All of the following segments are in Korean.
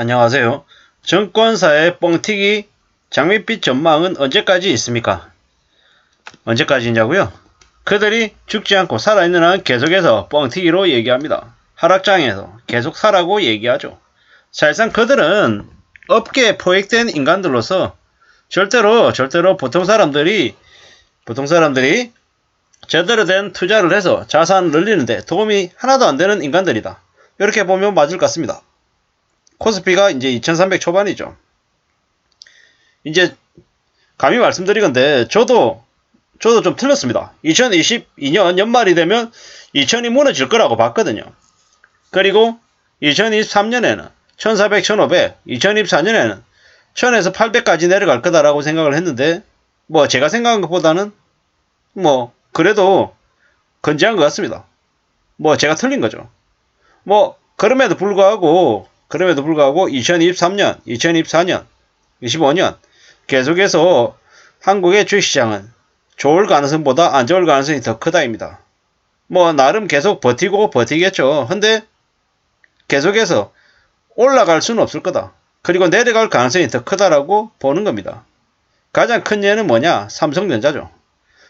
안녕하세요. 증권사의 뻥튀기 장밋빛 전망은 언제까지 있습니까? 언제까지냐고요? 그들이 죽지 않고 살아있는 한 계속해서 뻥튀기로 얘기합니다. 하락장에서 계속 사라고 얘기하죠. 사실상 그들은 업계에 포획된 인간들로서 절대로 보통 사람들이 제대로 된 투자를 해서 자산을 늘리는데 도움이 하나도 안 되는 인간들이다. 이렇게 보면 맞을 것 같습니다. 코스피가 이제 2300 초반이죠. 이제 감히 말씀드리건데 저도 좀 틀렸습니다. 2022년 연말이 되면 2000이 무너질 거라고 봤거든요. 그리고 2023년에는 1400, 1500, 2024년에는 1000에서 800까지 내려갈 거다라고 생각을 했는데 뭐 제가 생각한 것보다는 뭐 그래도 건재한 것 같습니다. 뭐 제가 틀린 거죠. 뭐 그럼에도 불구하고 2023년, 2024년, 25년 계속해서 한국의 주식시장은 좋을 가능성보다 안 좋을 가능성이 더 크다입니다. 뭐 나름 계속 버티겠죠. 근데 계속해서 올라갈 수는 없을 거다. 그리고 내려갈 가능성이 더 크다라고 보는 겁니다. 가장 큰 예는 뭐냐? 삼성전자죠.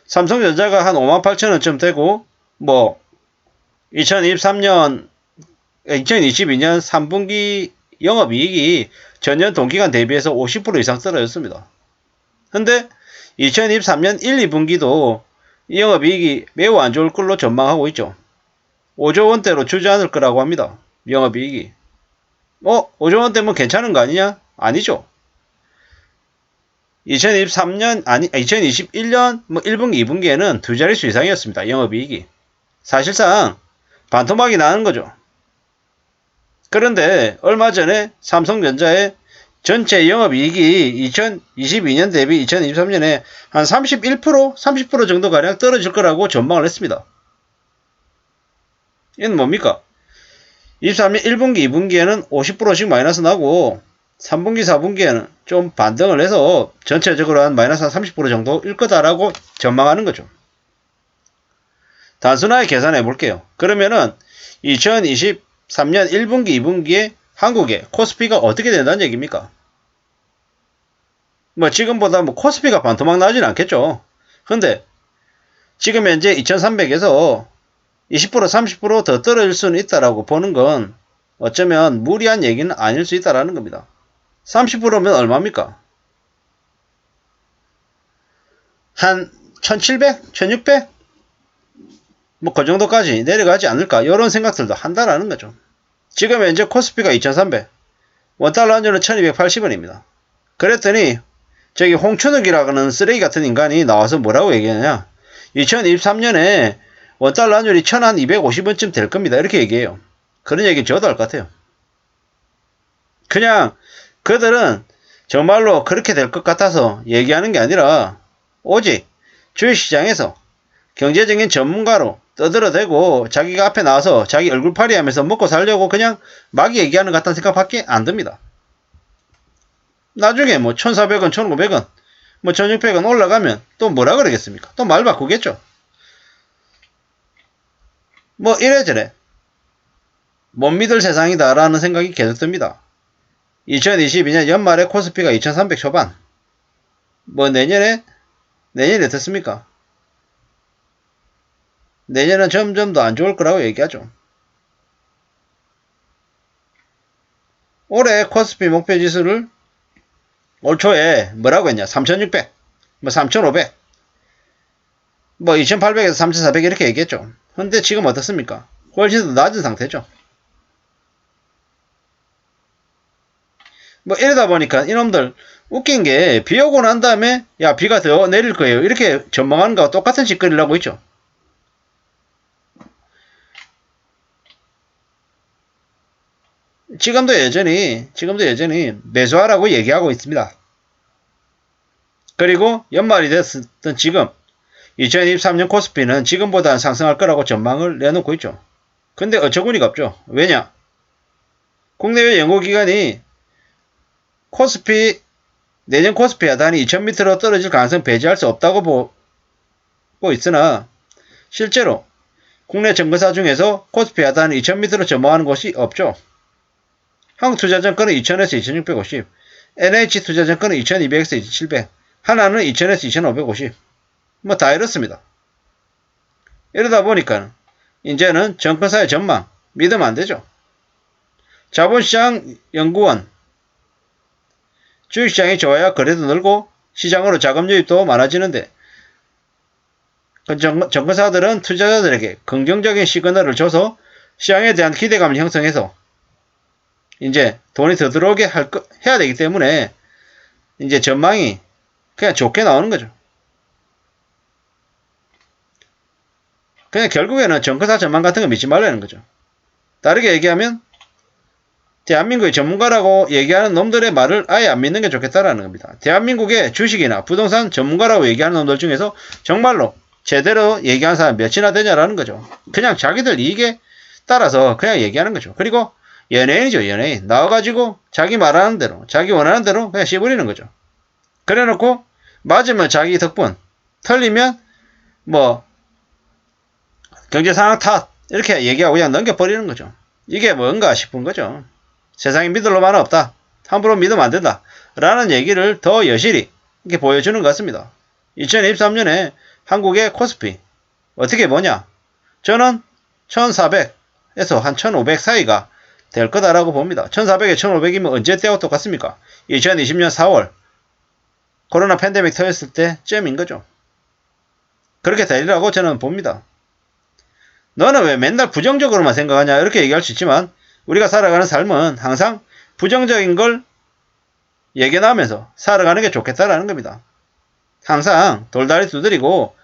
삼성전자가 한 58,000원쯤 되고 뭐 2022년 3분기 영업이익이 전년 동기간 대비해서 50% 이상 떨어졌습니다. 근데 2023년 1, 2분기도 영업이익이 매우 안 좋을 걸로 전망하고 있죠. 5조 원대로 주지 않을 거라고 합니다. 영업이익이. 5조 원대면 괜찮은 거 아니냐? 아니죠. 2021년 1분기, 2분기에는 두 자릿수 이상이었습니다. 영업이익이. 사실상 반토막이 나는 거죠. 그런데 얼마 전에 삼성전자의 전체 영업이익이 2022년 대비 2023년에 한 31%, 30% 정도 가량 떨어질 거라고 전망을 했습니다. 이건 뭡니까? 23년 1분기, 2분기에는 50%씩 마이너스 나고 3분기, 4분기에는 좀 반등을 해서 전체적으로 한 마이너스 한 30% 정도일 거다라고 전망하는 거죠. 단순하게 계산해 볼게요. 그러면은 2023년 1분기, 2분기에 한국의 코스피가 어떻게 된다는 얘기입니까? 뭐 지금보다 뭐 코스피가 반토막 나진 않겠죠. 근데 지금 현재 2300에서 20% 30% 더 떨어질 수는 있다라고 보는 건 어쩌면 무리한 얘기는 아닐 수 있다라는 겁니다. 30%면 얼마입니까? 한 1700? 1600? 뭐 그 정도까지 내려가지 않을까 이런 생각들도 한다라는 거죠. 지금 현재 코스피가 2300, 원달러 환율은 1280원입니다. 그랬더니 저기 홍춘욱이라는 쓰레기 같은 인간이 나와서 뭐라고 얘기하냐? 2023년에 원달러 환율이 1250원쯤 될 겁니다. 이렇게 얘기해요. 그런 얘기 저도 할 것 같아요. 그냥 그들은 정말로 그렇게 될 것 같아서 얘기하는 게 아니라 오직 주식시장에서 경제적인 전문가로 떠들어대고 자기가 앞에 나와서 자기 얼굴팔이 하면서 먹고 살려고 그냥 막 얘기하는 것 같다는 생각밖에 안 듭니다. 나중에 뭐 1400원, 1500원, 뭐 1600원 올라가면 또 뭐라 그러겠습니까? 또 말 바꾸겠죠. 뭐 이래저래 못 믿을 세상이다 라는 생각이 계속 듭니다. 2022년 연말에 코스피가 2300 초반, 뭐 내년에 어떻습니까? 내년은 점점 더 안 좋을 거라고 얘기하죠. 올해 코스피 목표 지수를 올 초에 뭐라고 했냐? 3600, 뭐 3500, 뭐 2800에서 3400 이렇게 얘기했죠. 근데 지금 어떻습니까? 훨씬 더 낮은 상태죠. 뭐 이러다 보니까 이놈들 웃긴 게 비 오고 난 다음에 야 비가 더 내릴 거예요 이렇게 전망하는 거와 똑같은 짓거리를 하고 있죠. 지금도 여전히 매수하라고 얘기하고 있습니다. 그리고 연말이 됐던 지금 2023년 코스피는 지금보다 상승할 거라고 전망을 내놓고 있죠. 근데 어처구니가 없죠. 왜냐? 국내외 연구기관이 내년 코스피 하단이 2000m로 떨어질 가능성 배제할 수 없다고 보고 있으나 실제로 국내 증거사 중에서 코스피 하단이 2000m로 전망하는 곳이 없죠. 한국투자증권은 2000에서 2650, NH투자증권은 2200에서 2700, 하나는 2000에서 2550. 뭐 다 이렇습니다. 이러다 보니까 이제는 정권사의 전망 믿으면 안 되죠. 자본시장 연구원, 주식시장이 좋아야 거래도 늘고 시장으로 자금 유입도 많아지는데 정권사들은 투자자들에게 긍정적인 시그널을 줘서 시장에 대한 기대감을 형성해서 이제 돈이 더 들어오게 해야 되기 때문에 이제 전망이 그냥 좋게 나오는 거죠. 그냥 결국에는 정권사 전망 같은 거 믿지 말라는 거죠. 다르게 얘기하면 대한민국의 전문가라고 얘기하는 놈들의 말을 아예 안 믿는 게 좋겠다라는 겁니다. 대한민국의 주식이나 부동산 전문가라고 얘기하는 놈들 중에서 정말로 제대로 얘기하는 사람 몇이나 되냐라는 거죠. 그냥 자기들 이익에 따라서 그냥 얘기하는 거죠. 그리고 연예인이죠. 연예인. 나와가지고 자기 말하는 대로 자기 원하는 대로 그냥 씹으리는 거죠. 그래놓고 맞으면 자기 덕분, 틀리면 뭐 경제상황 탓 이렇게 얘기하고 그냥 넘겨버리는 거죠. 이게 뭔가 싶은 거죠. 세상에 믿을 놈 하나 없다. 함부로 믿으면 안 된다. 라는 얘기를 더 여실히 이렇게 보여주는 것 같습니다. 2023년에 한국의 코스피 어떻게 보냐? 저는 1400에서 한 1500 사이가 될 거다라고 봅니다. 1400에 1500이면 언제 때와 똑같습니까? 2020년 4월 코로나 팬데믹 터졌을 때쯤인 거죠. 그렇게 되리라고 저는 봅니다. 너는 왜 맨날 부정적으로만 생각하냐 이렇게 얘기할 수 있지만 우리가 살아가는 삶은 항상 부정적인 걸 예견하면서 살아가는 게 좋겠다라는 겁니다. 항상 돌다리 두드리고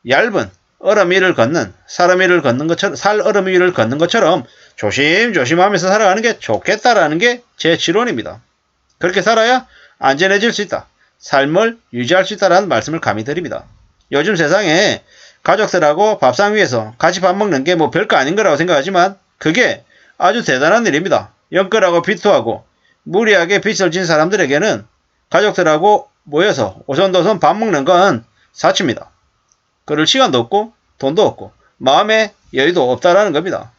얇은 얼음 위를 걷는 사람 위를 걷는 것처럼 살 얼음 위를 걷는 것처럼 조심조심하면서 살아가는 게 좋겠다라는 게 제 지론입니다. 그렇게 살아야 안전해질 수 있다. 삶을 유지할 수 있다라는 말씀을 감히 드립니다. 요즘 세상에 가족들하고 밥상 위에서 같이 밥 먹는 게 뭐 별거 아닌 거라고 생각하지만 그게 아주 대단한 일입니다. 영끌하고 비토하고 무리하게 빚을 진 사람들에게는 가족들하고 모여서 오손도손 밥 먹는 건 사치입니다. 그럴 시간도 없고 돈도 없고 마음의 여유도 없다라는 겁니다.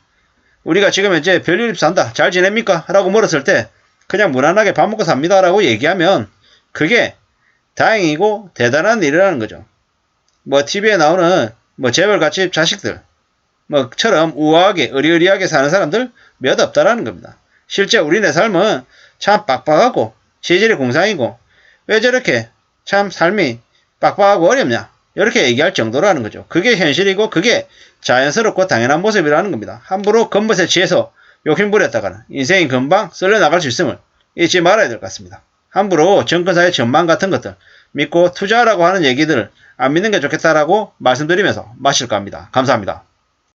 우리가 지금 현재 별일 산다. 잘 지냅니까? 라고 물었을 때 그냥 무난하게 밥 먹고 삽니다. 라고 얘기하면 그게 다행이고 대단한 일이라는 거죠. 뭐 TV에 나오는 뭐 재벌같이 자식들 뭐처럼 우아하게 의리의리하게 사는 사람들 몇 없다라는 겁니다. 실제 우리네 삶은 참 빡빡하고 체질이 공상이고 왜 저렇게 참 삶이 빡빡하고 어렵냐 이렇게 얘기할 정도라는 거죠. 그게 현실이고 그게 자연스럽고 당연한 모습이라는 겁니다. 함부로 겉멋에 취해서 욕심부렸다가는 인생이 금방 썰려나갈 수 있음을 잊지 말아야 될 것 같습니다. 함부로 정권사의 전망 같은 것들 믿고 투자라고 하는 얘기들을 안 믿는 게 좋겠다라고 말씀드리면서 마칠까 합니다. 감사합니다.